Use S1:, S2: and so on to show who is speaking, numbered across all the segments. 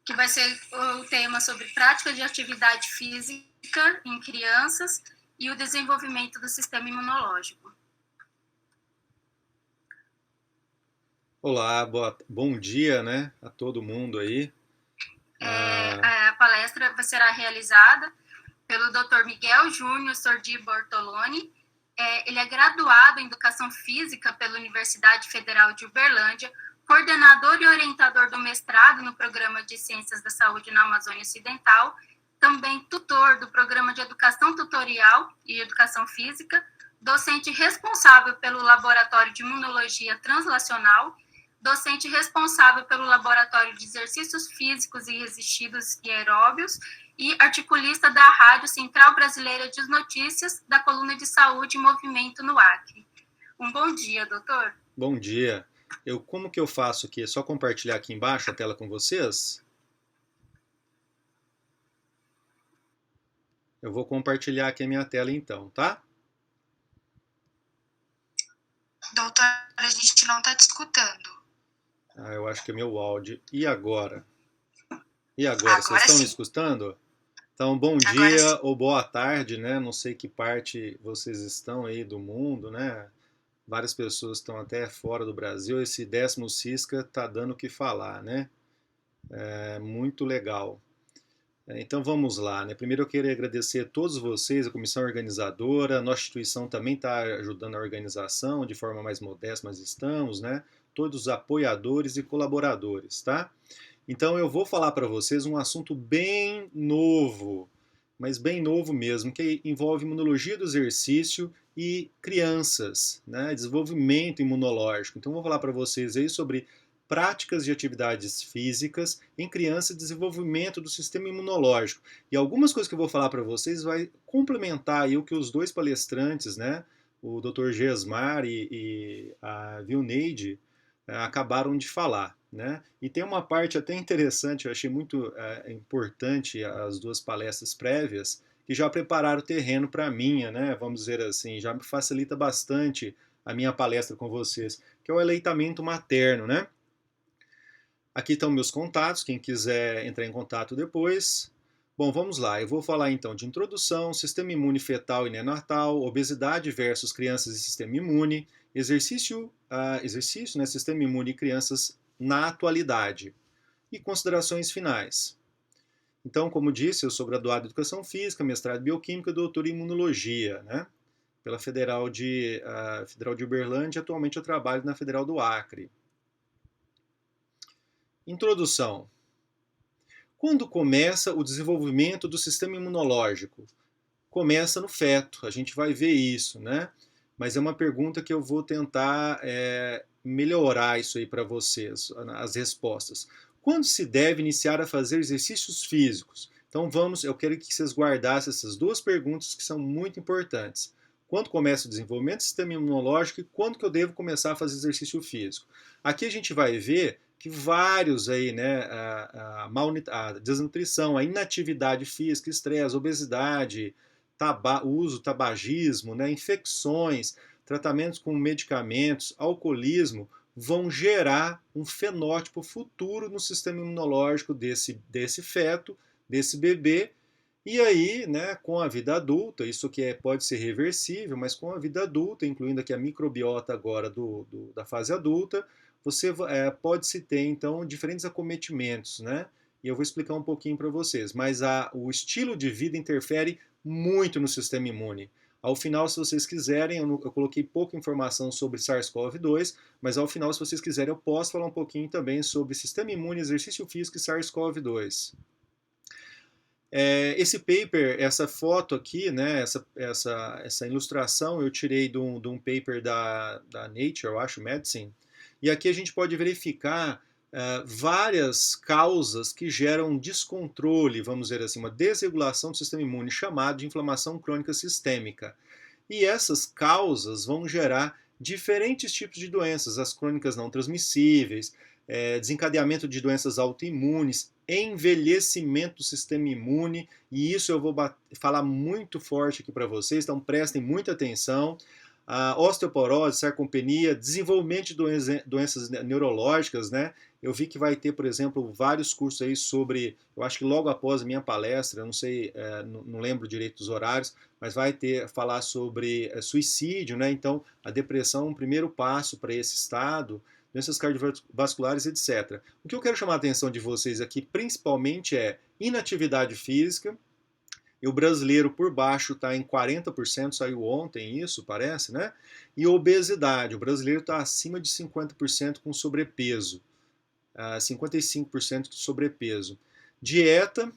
S1: que vai ser o tema sobre prática de atividade física em crianças e o desenvolvimento do sistema imunológico.
S2: Olá, bom dia, né, a todo mundo aí.
S1: A palestra será realizada pelo Dr. Miguel Júnior Sordi Bortoloni. Ele é graduado em Educação Física pela Universidade Federal de Uberlândia, coordenador e orientador do mestrado no Programa de Ciências da Saúde na Amazônia Ocidental, também tutor do Programa de Educação Tutorial e Educação Física, docente responsável pelo Laboratório de Imunologia Translacional, docente responsável pelo Laboratório de Exercícios Físicos e Resistidos e Aeróbios e articulista da Rádio Central Brasileira de Notícias da coluna de Saúde e Movimento no Acre. Um bom dia, doutor.
S2: Bom dia. Como que eu faço aqui? É só compartilhar aqui embaixo a tela com vocês? Eu vou compartilhar aqui a minha tela então, tá?
S1: Doutor, a gente não está te escutando.
S2: Eu acho que é meu áudio. E agora? Vocês estão me escutando? Então, bom dia ou boa tarde, né? Não sei que parte vocês estão aí do mundo, né? Várias pessoas estão até fora do Brasil. Esse 10º Cisca tá dando o que falar, né? É muito legal. Então vamos lá, né? Primeiro eu queria agradecer a todos vocês, a comissão organizadora, a nossa instituição também está ajudando a organização de forma mais modesta, mas estamos, né? Todos os apoiadores e colaboradores, tá? Então eu vou falar para vocês um assunto bem novo, mas bem novo mesmo, que envolve imunologia do exercício e crianças, né? Desenvolvimento imunológico. Então eu vou falar para vocês aí sobre práticas de atividades físicas em criança e desenvolvimento do sistema imunológico. E algumas coisas que eu vou falar para vocês vai complementar aí o que os dois palestrantes, né? O Dr. Gesmar e a Vilneide acabaram de falar. Né? E tem uma parte até interessante, eu achei muito importante as duas palestras prévias, que já prepararam o terreno para a minha, né? Vamos dizer assim, já me facilita bastante a minha palestra com vocês, que é o aleitamento materno, né? Aqui estão meus contatos, quem quiser entrar em contato depois. Bom, vamos lá, eu vou falar então de introdução, sistema imune fetal e neonatal, obesidade versus crianças e sistema imune, exercício, né, sistema imune e crianças na atualidade. E considerações finais. Então, como disse, eu sou graduado em Educação Física, mestrado em Bioquímica, doutor em Imunologia, né? Pela Federal de Uberlândia, atualmente eu trabalho na Federal do Acre. Introdução. Quando começa o desenvolvimento do sistema imunológico? Começa no feto, a gente vai ver isso, né? Mas é uma pergunta que eu vou tentar melhorar isso aí para vocês, as respostas. Quando se deve iniciar a fazer exercícios físicos? Então eu quero que vocês guardassem essas duas perguntas que são muito importantes. Quando começa o desenvolvimento do sistema imunológico e quando que eu devo começar a fazer exercício físico? Aqui a gente vai ver que vários aí, né, a desnutrição, a inatividade física, estresse, obesidade, uso, tabagismo, né, infecções, tratamentos com medicamentos, alcoolismo, vão gerar um fenótipo futuro no sistema imunológico desse feto, desse bebê. E aí, né, com a vida adulta, isso que pode ser reversível, mas com a vida adulta, incluindo aqui a microbiota agora da fase adulta, você pode-se ter, então, diferentes acometimentos, né? E eu vou explicar um pouquinho para vocês. Mas o estilo de vida interfere muito no sistema imune. Ao final, se vocês quiserem, eu coloquei pouca informação sobre SARS-CoV-2, mas ao final, se vocês quiserem, eu posso falar um pouquinho também sobre sistema imune, exercício físico e SARS-CoV-2. Esse paper, essa foto aqui, né, essa ilustração eu tirei de um paper da Nature, eu acho, Medicine, e aqui a gente pode verificar várias causas que geram descontrole, vamos dizer assim, uma desregulação do sistema imune, chamado de inflamação crônica sistêmica. E essas causas vão gerar diferentes tipos de doenças, as crônicas não transmissíveis, desencadeamento de doenças autoimunes, envelhecimento do sistema imune, e isso eu vou falar muito forte aqui para vocês, então prestem muita atenção. a osteoporose, sarcopenia, desenvolvimento de doenças neurológicas, né? Eu vi que vai ter, por exemplo, vários cursos aí sobre, eu acho que logo após a minha palestra, eu não sei, não lembro direito dos horários, mas vai ter, falar sobre suicídio, né? Então, a depressão é um primeiro passo para esse estado, doenças cardiovasculares, etc. O que eu quero chamar a atenção de vocês aqui, principalmente, é inatividade física. E o brasileiro por baixo está em 40%, saiu ontem isso, parece, né? E obesidade, o brasileiro está acima de 50% com sobrepeso, 55% de sobrepeso. Dieta,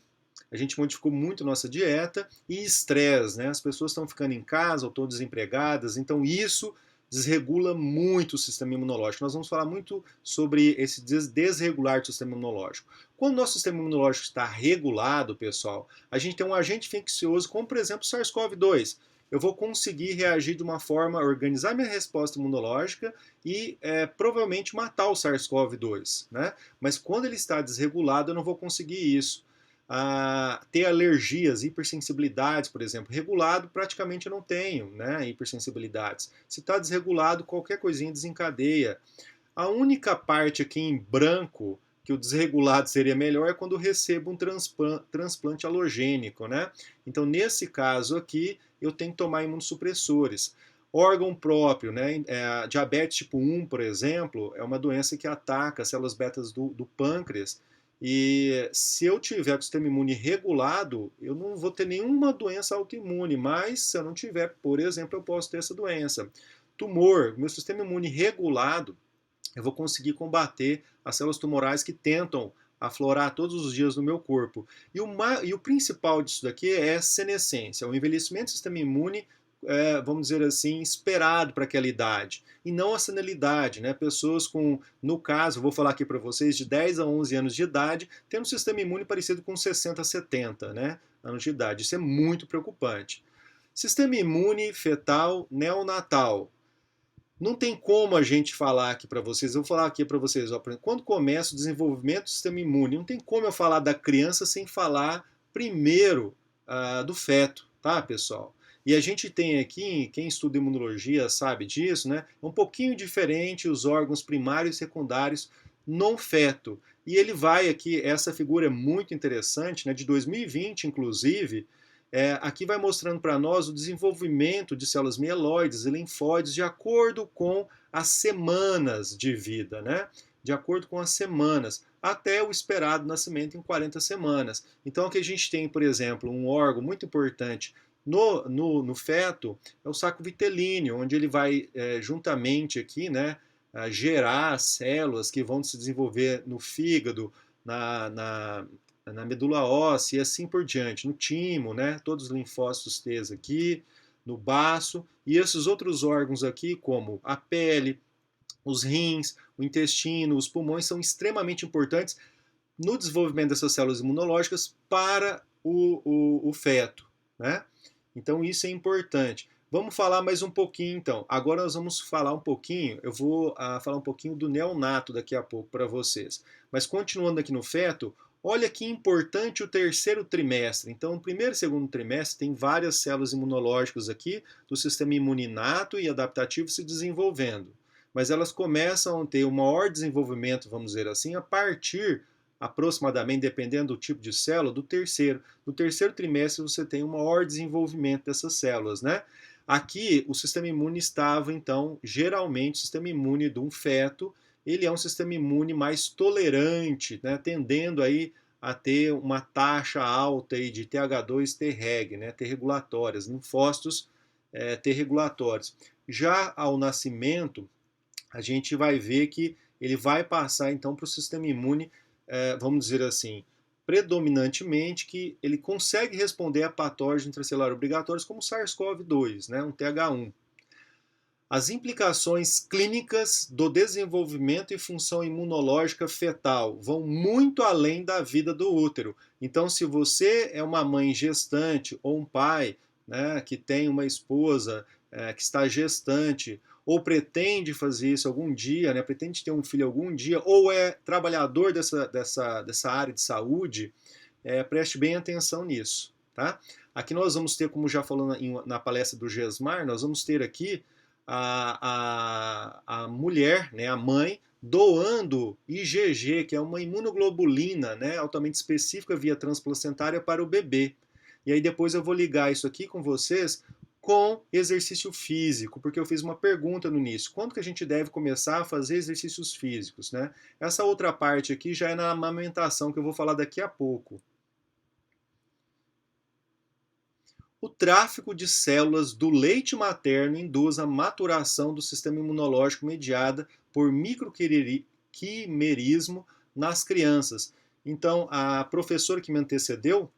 S2: a gente modificou muito nossa dieta, e estresse, né? As pessoas estão ficando em casa ou estão desempregadas, então isso desregula muito o sistema imunológico. Nós vamos falar muito sobre esse desregular do sistema imunológico. Quando o nosso sistema imunológico está regulado, pessoal, a gente tem um agente infeccioso, como por exemplo o SARS-CoV-2. Eu vou conseguir reagir de uma forma, organizar minha resposta imunológica e provavelmente matar o SARS-CoV-2, né? Mas quando ele está desregulado, eu não vou conseguir isso. Ter alergias, hipersensibilidades, por exemplo. Regulado, praticamente eu não tenho, né, hipersensibilidades. Se está desregulado, qualquer coisinha desencadeia. A única parte aqui em branco que o desregulado seria melhor é quando eu recebo um transplante halogênico, né? Então, nesse caso aqui, eu tenho que tomar imunossupressores. Órgão próprio, né? Diabetes tipo 1, por exemplo, é uma doença que ataca as células betas do pâncreas. E se eu tiver o sistema imune regulado, eu não vou ter nenhuma doença autoimune, mas se eu não tiver, por exemplo, eu posso ter essa doença. Tumor, meu sistema imune regulado, eu vou conseguir combater as células tumorais que tentam aflorar todos os dias no meu corpo. E o principal disso daqui é a senescência, o envelhecimento do sistema imune, vamos dizer assim, esperado para aquela idade, e não a senilidade, né? Pessoas com, no caso, vou falar aqui para vocês, de 10 a 11 anos de idade, tendo um sistema imune parecido com 60 a 70, né, anos de idade. Isso é muito preocupante. Sistema imune fetal neonatal. Não tem como a gente falar aqui para vocês, eu vou falar aqui para vocês, ó, quando começa o desenvolvimento do sistema imune, não tem como eu falar da criança sem falar primeiro do feto, tá, pessoal? E a gente tem aqui, quem estuda imunologia sabe disso, né? É um pouquinho diferente os órgãos primários e secundários no feto. E ele vai aqui, essa figura é muito interessante, né? De 2020, inclusive, aqui vai mostrando para nós o desenvolvimento de células mieloides e linfóides de acordo com as semanas de vida, né? De acordo com as semanas, até o esperado nascimento em 40 semanas. Então aqui a gente tem, por exemplo, um órgão muito importante no feto, é o saco vitelíneo, onde ele vai juntamente aqui, né, gerar células que vão se desenvolver no fígado, na medula óssea e assim por diante, no timo, né, todos os linfócitos T aqui, no baço, e esses outros órgãos aqui, como a pele, os rins, o intestino, os pulmões, são extremamente importantes no desenvolvimento dessas células imunológicas para o feto, né? Então isso é importante. Vamos falar mais um pouquinho então. Agora nós vamos falar um pouquinho, eu vou falar um pouquinho do neonato daqui a pouco para vocês. Mas continuando aqui no feto, olha que importante o terceiro trimestre. Então, o primeiro e segundo trimestre tem várias células imunológicas aqui do sistema imune inato e adaptativo se desenvolvendo. Mas elas começam a ter um maior desenvolvimento, vamos dizer assim, a partir, aproximadamente, dependendo do tipo de célula, do terceiro. No terceiro trimestre você tem um maior desenvolvimento dessas células, né? Aqui o sistema imune estava, então, geralmente, o sistema imune de um feto, ele é um sistema imune mais tolerante, né, tendendo aí a ter uma taxa alta aí de TH2 Treg, né, T regulatórias, linfócitos T regulatórios. Já ao nascimento, a gente vai ver que ele vai passar então para o sistema imune, vamos dizer assim, predominantemente que ele consegue responder a patógenos intracelulares obrigatórios como SARS-CoV-2, né, um TH1. As implicações clínicas do desenvolvimento e função imunológica fetal vão muito além da vida do útero. Então, se você é uma mãe gestante ou um pai, né, que tem uma esposa que está gestante ou pretende fazer isso algum dia, né, pretende ter um filho algum dia, ou é trabalhador dessa área de saúde, preste bem atenção nisso. Tá? Aqui nós vamos ter, como já falando na palestra do GESMAR, nós vamos ter aqui a mulher, né, a mãe, doando IgG, que é uma imunoglobulina, né, altamente específica via transplacentária para o bebê. E aí depois eu vou ligar isso aqui com vocês com exercício físico, porque eu fiz uma pergunta no início. Quando que a gente deve começar a fazer exercícios físicos, né? Essa outra parte aqui já é na amamentação, que eu vou falar daqui a pouco. O tráfico de células do leite materno induz a maturação do sistema imunológico mediada por microquimerismo nas crianças. Então, a professora que me antecedeu,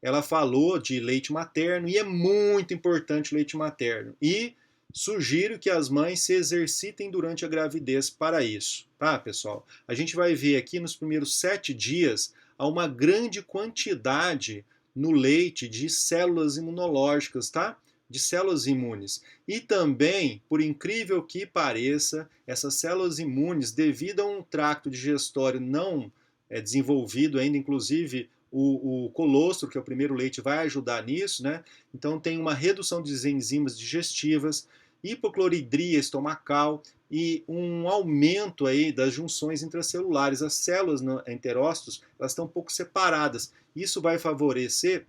S2: ela falou de leite materno e é muito importante o leite materno. E sugiro que as mães se exercitem durante a gravidez para isso, tá, pessoal? A gente vai ver aqui nos primeiros 7 dias uma grande quantidade no leite de células imunológicas, tá? De células imunes. E também, por incrível que pareça, essas células imunes, devido a um tracto digestório não desenvolvido ainda, inclusive o colostro, que é o primeiro leite, vai ajudar nisso, né? Então tem uma redução das enzimas digestivas, hipocloridria estomacal e um aumento aí das junções intracelulares. As células enterócitos, elas estão um pouco separadas. Isso vai favorecer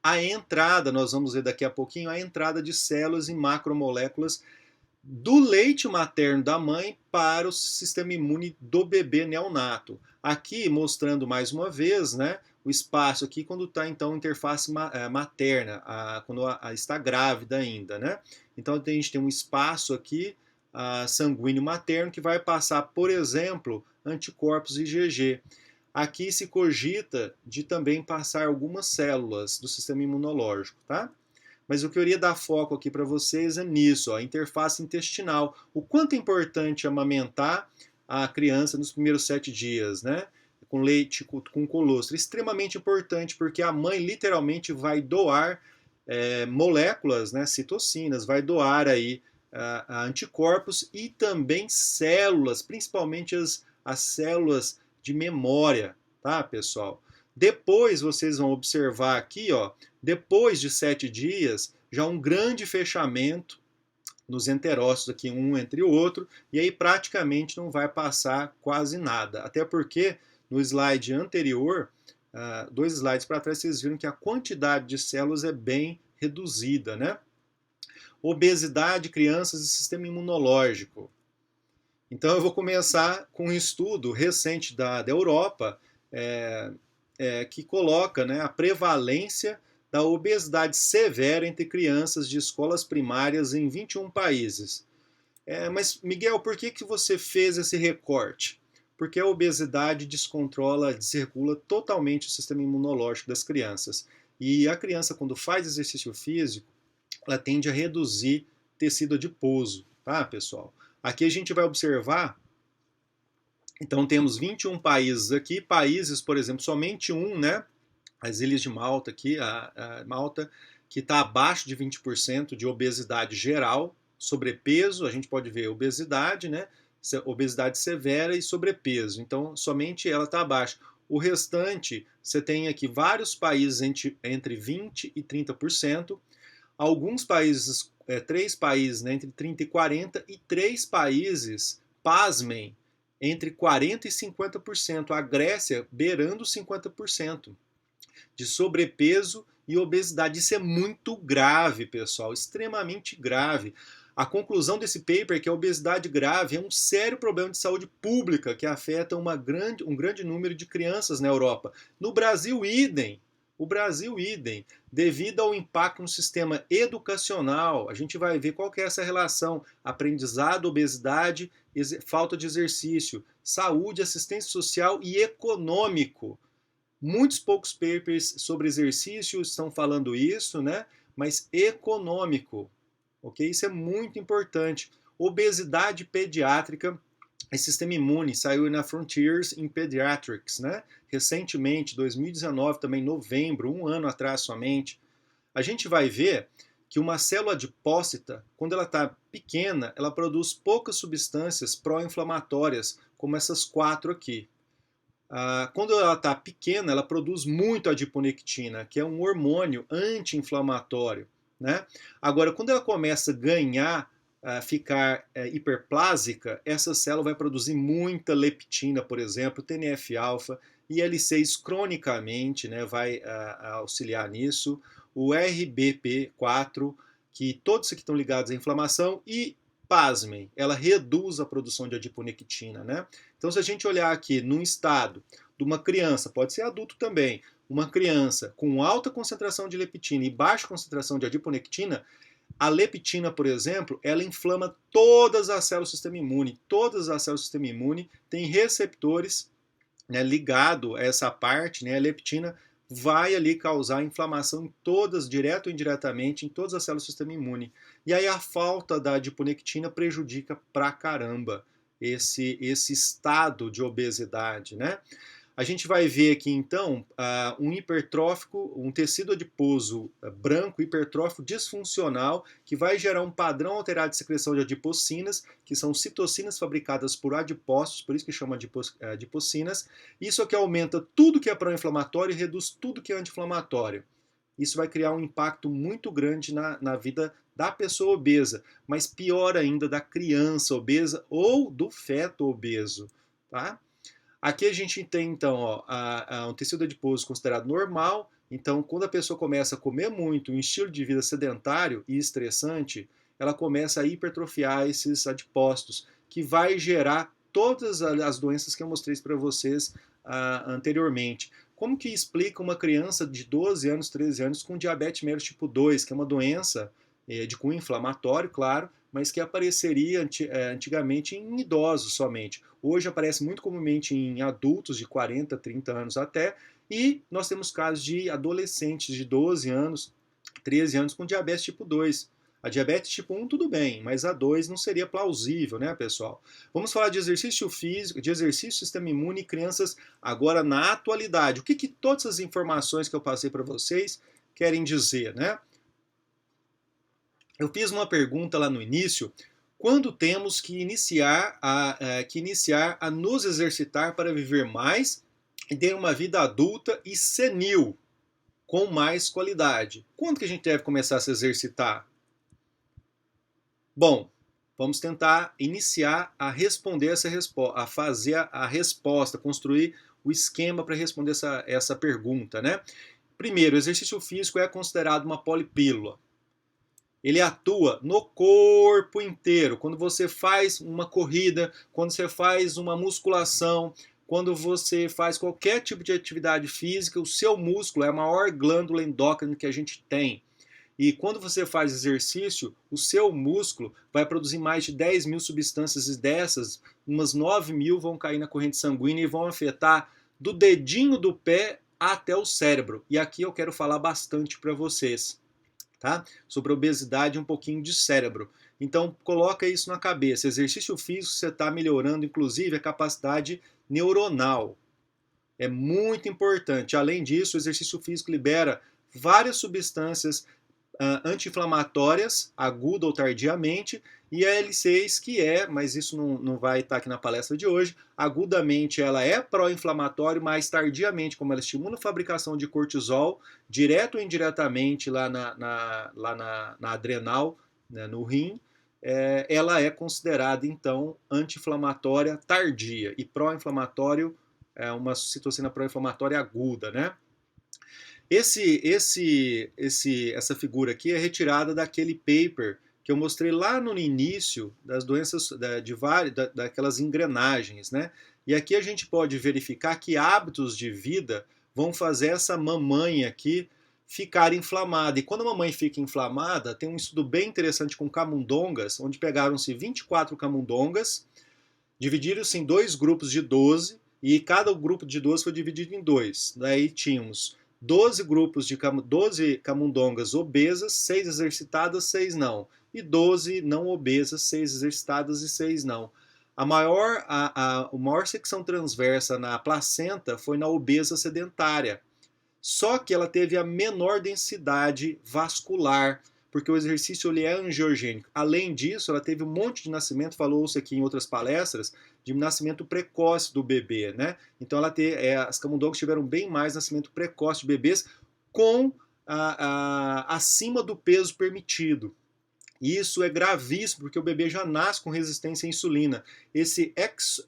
S2: a entrada, nós vamos ver daqui a pouquinho, a entrada de células e macromoléculas do leite materno da mãe para o sistema imune do bebê neonato. Aqui mostrando mais uma vez, né, o espaço aqui quando está então interface materna, quando está grávida ainda, né? Então a gente tem um espaço aqui sanguíneo materno que vai passar, por exemplo, anticorpos IgG. Aqui se cogita de também passar algumas células do sistema imunológico, tá? Mas eu queria dar foco aqui para vocês é nisso, ó, a interface intestinal. O quanto é importante amamentar a criança nos primeiros 7 dias, né? Com leite, com colostro. Extremamente importante, porque a mãe literalmente vai doar moléculas, né, citocinas, vai doar aí anticorpos e também células, principalmente as células de memória, tá, pessoal? Depois vocês vão observar aqui, ó, depois de 7 dias, já um grande fechamento nos enterócitos aqui, um entre o outro, e aí praticamente não vai passar quase nada. Até porque no slide anterior, 2 slides para trás, vocês viram que a quantidade de células é bem reduzida, né? Obesidade, crianças e sistema imunológico. Então eu vou começar com um estudo recente da Europa, que coloca, né, a prevalência da obesidade severa entre crianças de escolas primárias em 21 países. Mas, Miguel, por que você fez esse recorte? Porque a obesidade desregula totalmente o sistema imunológico das crianças. E a criança, quando faz exercício físico, ela tende a reduzir tecido adiposo, tá, pessoal? Aqui a gente vai observar, então temos 21 países aqui, países, por exemplo, somente um, né? As Ilhas de Malta aqui, a Malta, que está abaixo de 20% de obesidade geral, sobrepeso, a gente pode ver obesidade, né? Obesidade severa e sobrepeso. Então, somente ela está abaixo. O restante, você tem aqui vários países entre 20% e 30%. Alguns países, 3 países, né, entre 30% e 40%, e 3 países, pasmem, entre 40% e 50%. A Grécia beirando 50% de sobrepeso e obesidade. Isso é muito grave, pessoal, extremamente grave. A conclusão desse paper é que a obesidade grave é um sério problema de saúde pública que afeta um grande número de crianças na Europa. No Brasil, idem. O Brasil, idem. Devido ao impacto no sistema educacional, a gente vai ver qual que é essa relação: aprendizado, obesidade, falta de exercício, saúde, assistência social e econômico. Muitos poucos papers sobre exercício estão falando isso, né? Mas econômico, ok? Isso é muito importante. Obesidade pediátrica e sistema imune, saiu na Frontiers in Pediatrics, né? Recentemente, 2019, também novembro, um ano atrás somente. A gente vai ver que uma célula adipócita, quando ela está pequena, ela produz poucas substâncias pró-inflamatórias, como essas 4 aqui. Quando ela está pequena, ela produz muito adiponectina, que é um hormônio anti-inflamatório, né? Agora, quando ela começa a ganhar ficar hiperplásica, essa célula vai produzir muita leptina, por exemplo, TNF-alfa, IL-6 cronicamente, né, vai auxiliar nisso, o RBP4, que todos aqui estão ligados à inflamação, e, pasmem, ela reduz a produção de adiponectina, né? Então, se a gente olhar aqui num estado de uma criança, pode ser adulto também, uma criança com alta concentração de leptina e baixa concentração de adiponectina, a leptina, por exemplo, ela inflama todas as células do sistema imune. Todas as células do sistema imune têm receptores, né, ligado a essa parte, né, a leptina vai ali causar inflamação em todas, direto ou indiretamente, em todas as células do sistema imune. E aí a falta da adiponectina prejudica pra caramba esse estado de obesidade, né? A gente vai ver aqui então um hipertrófico, um tecido adiposo branco hipertrófico disfuncional que vai gerar um padrão alterado de secreção de adipocinas, que são citocinas fabricadas por adipócitos, por isso que chama adipocinas. Isso aqui aumenta tudo que é pró-inflamatório e reduz tudo que é anti-inflamatório. Isso vai criar um impacto muito grande na vida da pessoa obesa, mas pior ainda da criança obesa ou do feto obeso, tá? Aqui a gente tem, então, um tecido adiposo considerado normal. Então, quando a pessoa começa a comer muito, um estilo de vida sedentário e estressante, ela começa a hipertrofiar esses adipócitos, que vai gerar todas as doenças que eu mostrei para vocês anteriormente. Como que explica uma criança de 12 anos, 13 anos com diabetes mellitus tipo 2, que é uma doença de cunho inflamatório, claro, mas que apareceria antigamente em idosos somente. Hoje aparece muito comumente em adultos de 40, 30 anos até, e nós temos casos de adolescentes de 12 anos, 13 anos com diabetes tipo 2. A diabetes tipo 1 tudo bem, mas a 2 não seria plausível, né, pessoal? Vamos falar de exercício físico, de exercício, sistema imune e crianças agora na atualidade. O que todas essas informações que eu passei para vocês querem dizer, né? Eu fiz uma pergunta lá no início, quando temos que iniciar a nos exercitar para viver mais e ter uma vida adulta e senil, com mais qualidade? Quando que a gente deve começar a se exercitar? Bom, vamos tentar iniciar a responder a fazer a resposta, construir o esquema para responder essa pergunta, né? Primeiro, o exercício físico é considerado uma polipílula. Ele atua no corpo inteiro. Quando você faz uma corrida, quando você faz uma musculação, quando você faz qualquer tipo de atividade física, o seu músculo é a maior glândula endócrina que a gente tem. E quando você faz exercício, o seu músculo vai produzir mais de 10 mil substâncias e dessas, umas 9 mil vão cair na corrente sanguínea e vão afetar do dedinho do pé até o cérebro. E aqui eu quero falar bastante para vocês. Tá? Sobre obesidade e um pouquinho de cérebro. Então, coloca isso na cabeça. Exercício físico, você está melhorando, inclusive, a capacidade neuronal. É muito importante. Além disso, o exercício físico libera várias substâncias anti-inflamatórias, aguda ou tardiamente, e a L6, que mas isso não vai estar aqui na palestra de hoje, agudamente ela é pró-inflamatório, mas tardiamente, como ela estimula a fabricação de cortisol, direto ou indiretamente lá na adrenal, né, no rim, ela é considerada, então, anti-inflamatória tardia, e pró-inflamatório é uma citocina pró-inflamatória aguda, né? Essa figura aqui é retirada daquele paper que eu mostrei lá no início das doenças daquelas engrenagens, né? E aqui a gente pode verificar que hábitos de vida vão fazer essa mamãe aqui ficar inflamada. E quando a mamãe fica inflamada, tem um estudo bem interessante com camundongas, onde pegaram-se 24 camundongas, dividiram-se em 2 grupos de 12, e cada grupo de 12 foi dividido em 2. Daí tínhamos 12 grupos de 12 camundongas obesas, 6 exercitadas, 6 não. E 12 não obesas, 6 exercitadas e 6 não. A maior secção transversa na placenta foi na obesa sedentária. Só que ela teve a menor densidade vascular, porque o exercício ele é angiogênico. Além disso, ela teve um monte de nascimento, falou-se aqui em outras palestras, de nascimento precoce do bebê, né? Então as camundongas tiveram bem mais nascimento precoce de bebês com acima do peso permitido. E isso é gravíssimo, porque o bebê já nasce com resistência à insulina. Esse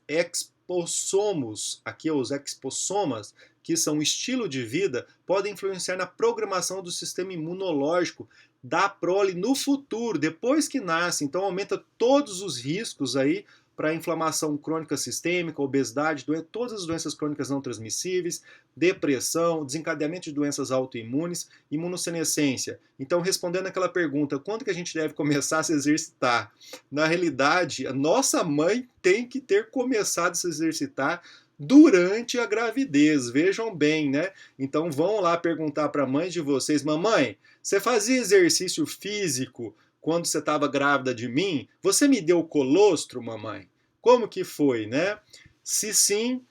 S2: expossomos, aqui os expossomas, que são um estilo de vida, podem influenciar na programação do sistema imunológico da prole no futuro, depois que nasce. Então aumenta todos os riscos aí para inflamação crônica sistêmica, obesidade, todas as doenças crônicas não transmissíveis, depressão, desencadeamento de doenças autoimunes, imunossenescência. Então, respondendo aquela pergunta, quando que a gente deve começar a se exercitar? Na realidade, a nossa mãe tem que ter começado a se exercitar durante a gravidez, vejam bem, né? Então vão lá perguntar para a mãe de vocês, mamãe, você fazia exercício físico quando você estava grávida de mim? Você me deu colostro, mamãe? Como que foi, né? Se sim,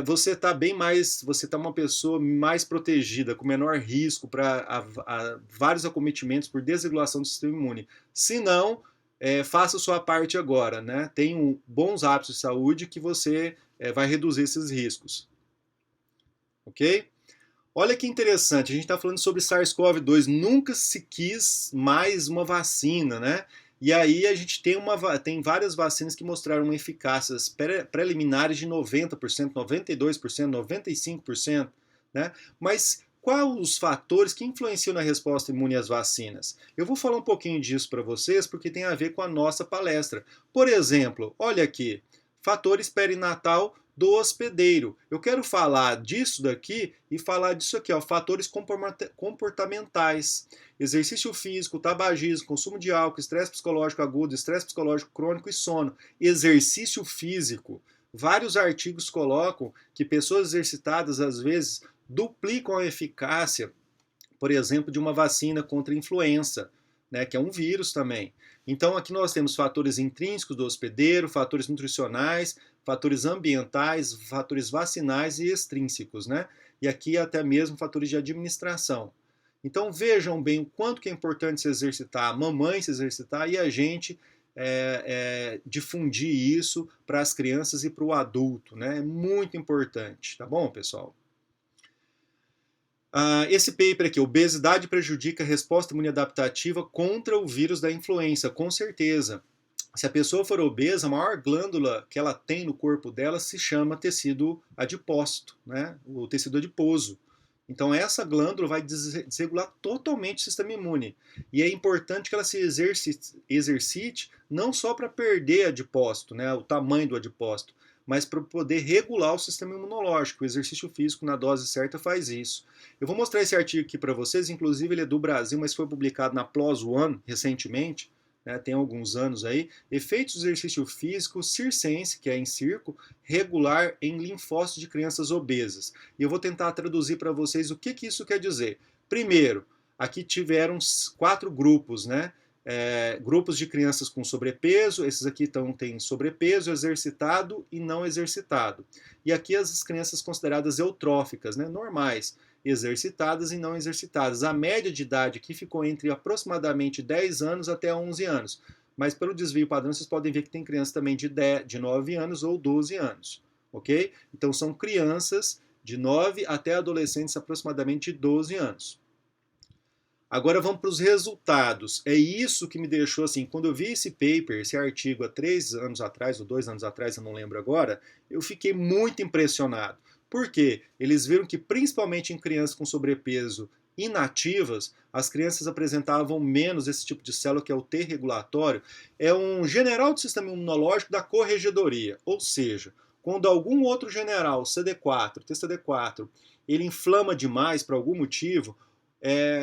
S2: você está bem mais, você está uma pessoa mais protegida, com menor risco para vários acometimentos por desregulação do sistema imune. Se não, faça a sua parte agora, né? Tenha bons hábitos de saúde que você vai reduzir esses riscos. Ok? Olha que interessante, a gente está falando sobre SARS-CoV-2, nunca se quis mais uma vacina, né? E aí a gente tem várias vacinas que mostraram eficácias preliminares de 90%, 92%, 95%, né? Mas quais os fatores que influenciam na resposta imune às vacinas? Eu vou falar um pouquinho disso para vocês porque tem a ver com a nossa palestra. Por exemplo, olha aqui, fatores perinatal do hospedeiro. Eu quero falar disso daqui e falar disso aqui, ó, fatores comportamentais. Exercício físico, tabagismo, consumo de álcool, estresse psicológico agudo, estresse psicológico crônico e sono. Exercício físico. Vários artigos colocam que pessoas exercitadas, às vezes, duplicam a eficácia, por exemplo, de uma vacina contra a influenza, né, que é um vírus também. Então aqui nós temos fatores intrínsecos do hospedeiro, fatores nutricionais, fatores ambientais, fatores vacinais e extrínsecos, né? E aqui até mesmo fatores de administração. Então vejam bem o quanto que é importante se exercitar, a mamãe se exercitar e a gente difundir isso para as crianças e para o adulto, né? É muito importante, tá bom, pessoal? Esse paper aqui, obesidade prejudica a resposta imunoadaptativa contra o vírus da influenza, com certeza. Se a pessoa for obesa, a maior glândula que ela tem no corpo dela se chama tecido adipócito, né? O tecido adiposo. Então essa glândula vai desregular totalmente o sistema imune. E é importante que ela se exercite não só para perder adipócito, né? O tamanho do adipócito, mas para poder regular o sistema imunológico. O exercício físico na dose certa faz isso. Eu vou mostrar esse artigo aqui para vocês, inclusive ele é do Brasil, mas foi publicado na PLOS ONE recentemente, né, tem alguns anos aí. Efeitos do exercício físico circense, que é em circo, regular em linfócitos de crianças obesas. E eu vou tentar traduzir para vocês o que isso quer dizer. Primeiro, aqui tiveram 4 grupos, né? Grupos de crianças com sobrepeso, esses aqui têm sobrepeso, exercitado e não exercitado. E aqui as crianças consideradas eutróficas, né, normais, exercitadas e não exercitadas. A média de idade aqui ficou entre aproximadamente 10 anos até 11 anos. Mas pelo desvio padrão vocês podem ver que tem crianças também de 9 anos ou 12 anos. Ok? Então são crianças de 9 até adolescentes aproximadamente de 12 anos. Agora vamos para os resultados. É isso que me deixou assim, quando eu vi esse paper, esse artigo há 3 anos atrás, ou 2 anos atrás, eu não lembro agora, eu fiquei muito impressionado. Por quê? Eles viram que principalmente em crianças com sobrepeso inativas, as crianças apresentavam menos esse tipo de célula, que é o T regulatório. É um general do sistema imunológico da corregedoria, ou seja, quando algum outro general, CD4, TCD4, ele inflama demais por algum motivo,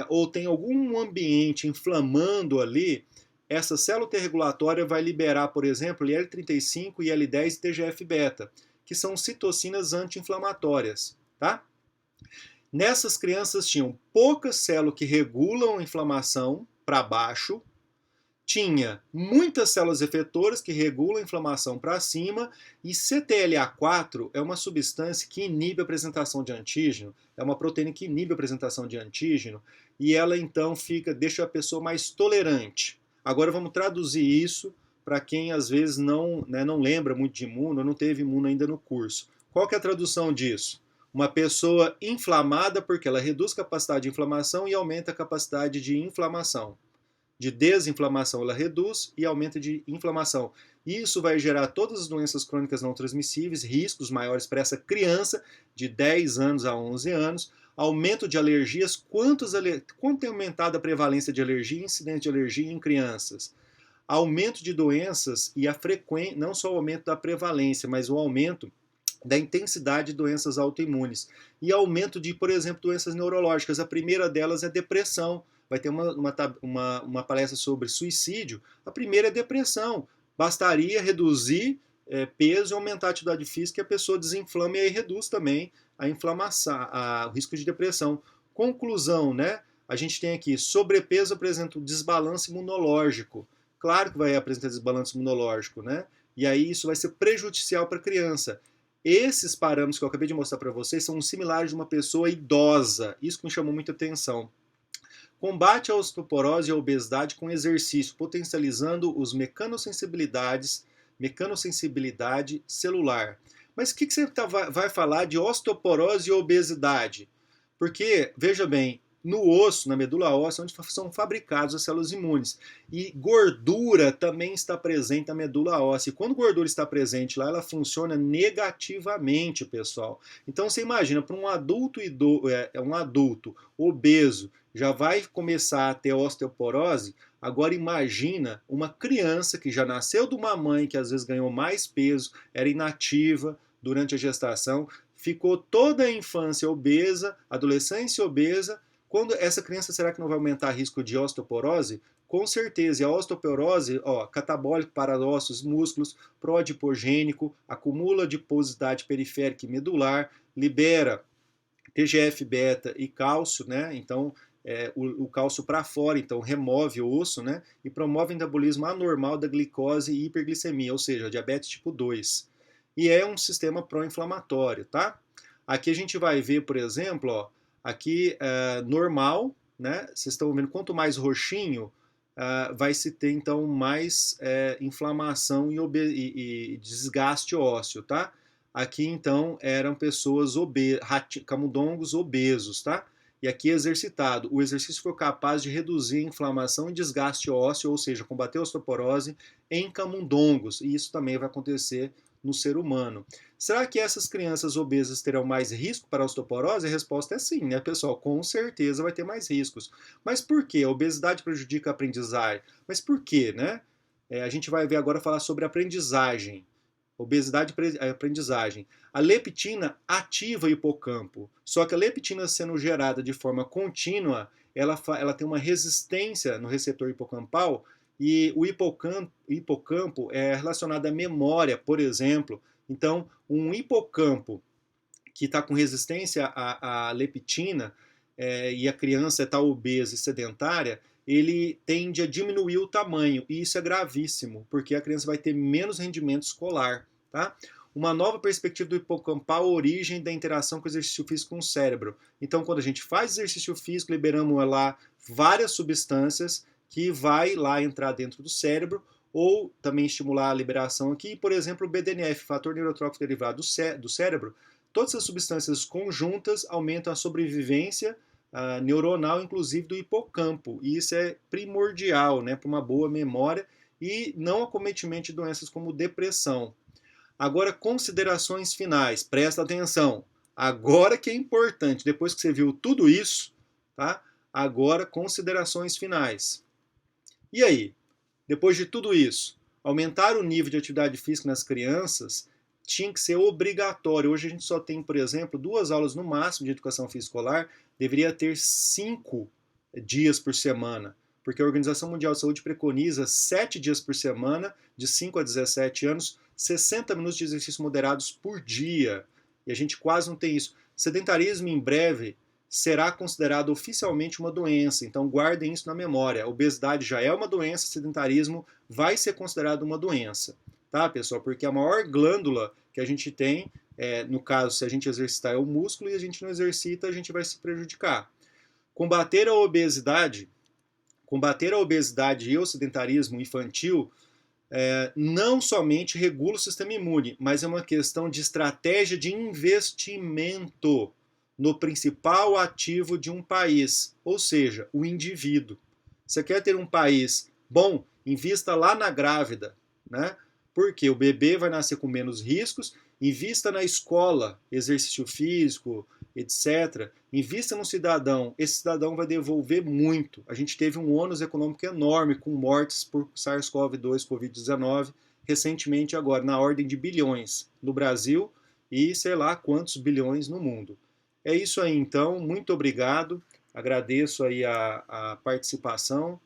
S2: ou tem algum ambiente inflamando ali, essa célula T regulatória vai liberar, por exemplo, IL-35, IL-10 e TGF-beta, que são citocinas anti-inflamatórias, tá? Nessas crianças tinham poucas células que regulam a inflamação para baixo, tinha muitas células efetoras que regulam a inflamação para cima, e CTLA4 é uma substância que inibe a apresentação de antígeno, é uma proteína que inibe a apresentação de antígeno, e ela então deixa a pessoa mais tolerante. Agora vamos traduzir isso para quem às vezes não lembra muito de imuno, ou não teve imuno ainda no curso. Qual que é a tradução disso? Uma pessoa inflamada porque ela reduz a capacidade de inflamação e aumenta a capacidade de inflamação. de desinflamação ela reduz e aumento de inflamação. Isso vai gerar todas as doenças crônicas não transmissíveis, riscos maiores para essa criança de 10 anos a 11 anos, aumento de alergias, quanto tem aumentado a prevalência de alergia e incidente de alergia em crianças? Aumento de doenças e a frequência, não só o aumento da prevalência, mas o aumento da intensidade de doenças autoimunes. E aumento de, por exemplo, doenças neurológicas. A primeira delas é depressão. Vai ter uma palestra sobre suicídio. A primeira é depressão. Bastaria reduzir peso e aumentar a atividade física e a pessoa desinflama e aí reduz também a inflamação, o risco de depressão. Conclusão, né? A gente tem aqui, sobrepeso apresenta um desbalanço imunológico. Claro que vai apresentar desbalanço imunológico, né? E aí isso vai ser prejudicial para a criança. Esses parâmetros que eu acabei de mostrar para vocês são similares de uma pessoa idosa. Isso que me chamou muita atenção. Combate a osteoporose e a obesidade com exercício, potencializando os mecanosensibilidade celular. Mas o que você vai falar de osteoporose e obesidade? Porque, veja bem, no osso, na medula óssea, onde são fabricadas as células imunes. E gordura também está presente na medula óssea. E quando gordura está presente lá, ela funciona negativamente, pessoal. Então você imagina, para um adulto obeso, já vai começar a ter osteoporose. Agora imagina uma criança que já nasceu de uma mãe que às vezes ganhou mais peso, era inativa durante a gestação, ficou toda a infância obesa, adolescência obesa. Quando essa criança, será que não vai aumentar o risco de osteoporose? Com certeza. E a osteoporose, catabólico para ossos, músculos, proadipogênico, acumula adiposidade periférica e medular, libera TGF-beta e cálcio, né? Então, o cálcio para fora, então remove o osso, né? E promove o metabolismo anormal da glicose e hiperglicemia, ou seja, diabetes tipo 2. E é um sistema pró-inflamatório, tá? Aqui a gente vai ver, por exemplo, aqui normal, né? Vocês estão vendo, quanto mais roxinho, vai se ter então mais inflamação e desgaste ósseo, tá? Aqui então eram pessoas camundongos obesos, tá? E aqui exercitado. O exercício foi capaz de reduzir a inflamação e desgaste ósseo, ou seja, combater a osteoporose em camundongos. E isso também vai acontecer no ser humano. Será que essas crianças obesas terão mais risco para a osteoporose? A resposta é sim, né, pessoal? Com certeza vai ter mais riscos. Mas por quê? A obesidade prejudica a aprendizagem. Mas por quê, né? A gente vai ver agora falar sobre aprendizagem. Obesidade e aprendizagem. A leptina ativa o hipocampo. Só que a leptina sendo gerada de forma contínua, ela tem uma resistência no receptor hipocampal e o hipocampo é relacionado à memória, por exemplo. Então, um hipocampo que está com resistência à leptina e a criança está obesa e sedentária, ele tende a diminuir o tamanho, e isso é gravíssimo, porque a criança vai ter menos rendimento escolar. Tá? Uma nova perspectiva do hipocampal, a origem da interação com o exercício físico com o cérebro. Então, quando a gente faz exercício físico, liberamos lá várias substâncias que vai lá entrar dentro do cérebro, ou também estimular a liberação aqui, por exemplo, o BDNF, fator neurotrófico derivado do cérebro. Todas essas substâncias conjuntas aumentam a sobrevivência neuronal, inclusive do hipocampo, e isso é primordial, né, para uma boa memória e não acometimento de doenças como depressão. Agora, considerações finais, presta atenção, agora que é importante, depois que você viu tudo isso, tá? Agora, considerações finais. E aí, depois de tudo isso, aumentar o nível de atividade física nas crianças tinha que ser obrigatório. Hoje a gente só tem, por exemplo, 2 aulas no máximo de educação física escolar, deveria ter 5 dias por semana, porque a Organização Mundial de Saúde preconiza 7 dias por semana, de 5 a 17 anos, 60 minutos de exercícios moderados por dia. E a gente quase não tem isso. Sedentarismo, em breve, será considerado oficialmente uma doença, então guardem isso na memória. A obesidade já é uma doença, sedentarismo vai ser considerado uma doença. Tá, pessoal? Porque a maior glândula que a gente tem, no caso, se a gente exercitar, é o músculo, e a gente não exercita, a gente vai se prejudicar. Combater a obesidade e o sedentarismo infantil não somente regula o sistema imune, mas é uma questão de estratégia de investimento no principal ativo de um país, ou seja, o indivíduo. Você quer ter um país bom? Invista lá na grávida, né? Porque o bebê vai nascer com menos riscos. Invista na escola, exercício físico, etc. Invista no cidadão. Esse cidadão vai devolver muito. A gente teve um ônus econômico enorme com mortes por SARS-CoV-2, Covid-19, recentemente agora, na ordem de bilhões no Brasil e sei lá quantos bilhões no mundo. É isso aí, então. Muito obrigado. Agradeço aí a participação.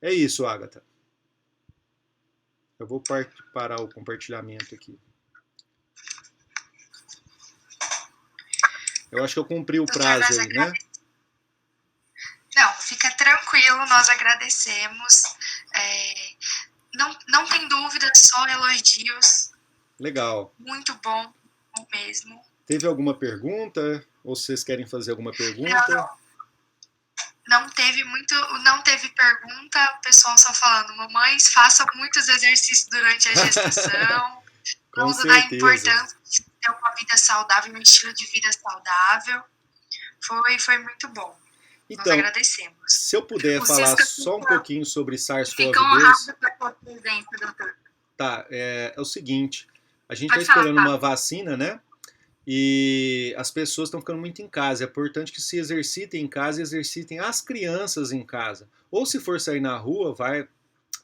S2: É isso, Agatha. Eu vou parar o compartilhamento aqui. Eu acho que eu cumpri o prazo aí, né?
S3: Não, fica tranquilo, nós agradecemos. Não tem dúvida, só elogios.
S2: Legal.
S3: Muito bom, bom mesmo.
S2: Teve alguma pergunta? Ou vocês querem fazer alguma pergunta?
S3: Não teve pergunta, o pessoal só falando, mamães, façam muitos exercícios durante a gestação.
S2: Com
S3: certeza. Da importância
S2: de
S3: ter uma vida saudável, um estilo de vida saudável. Foi muito bom.
S2: Então,
S3: nós agradecemos.
S2: Se eu puder falar só um pouquinho sobre SARS-CoV-2...
S1: Fica honrado pela presença, doutor.
S2: Tá, é o seguinte, a gente está esperando uma vacina, né? E as pessoas estão ficando muito em casa. É importante que se exercitem em casa e exercitem as crianças em casa. Ou se for sair na rua, vai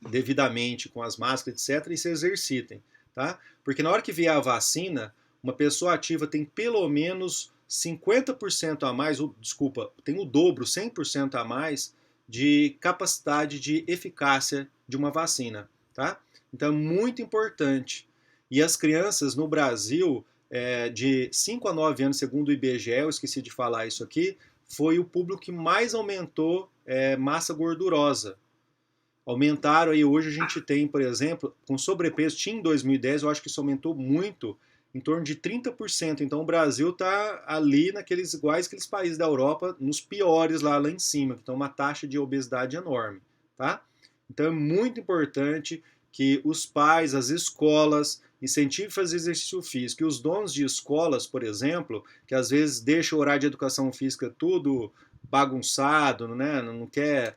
S2: devidamente com as máscaras, etc. e se exercitem, tá? Porque na hora que vier a vacina, uma pessoa ativa tem pelo menos 50% a mais, tem o dobro, 100% a mais de capacidade de eficácia de uma vacina, tá? Então é muito importante. E as crianças no Brasil, de 5 a 9 anos, segundo o IBGE, eu esqueci de falar isso aqui, foi o público que mais aumentou massa gordurosa. Aumentaram aí, hoje a gente tem, por exemplo, com sobrepeso, tinha em 2010, eu acho que isso aumentou muito, em torno de 30%. Então o Brasil está ali iguais aqueles países da Europa, nos piores lá em cima, que estão uma taxa de obesidade enorme, tá? Então é muito importante que os pais, as escolas, incentivem a fazer exercício físico. E os donos de escolas, por exemplo, que às vezes deixam o horário de educação física tudo bagunçado, né? Não quer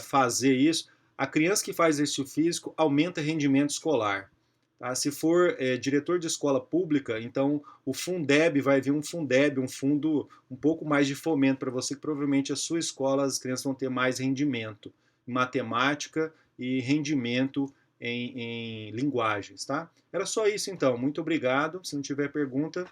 S2: fazer isso, a criança que faz exercício físico aumenta rendimento escolar. Tá? Se for diretor de escola pública, então o Fundeb vai vir um fundo um pouco mais de fomento para você, que provavelmente a sua escola as crianças vão ter mais rendimento em matemática e rendimento em linguagens. Tá? Era só isso então, muito obrigado. Se não tiver pergunta,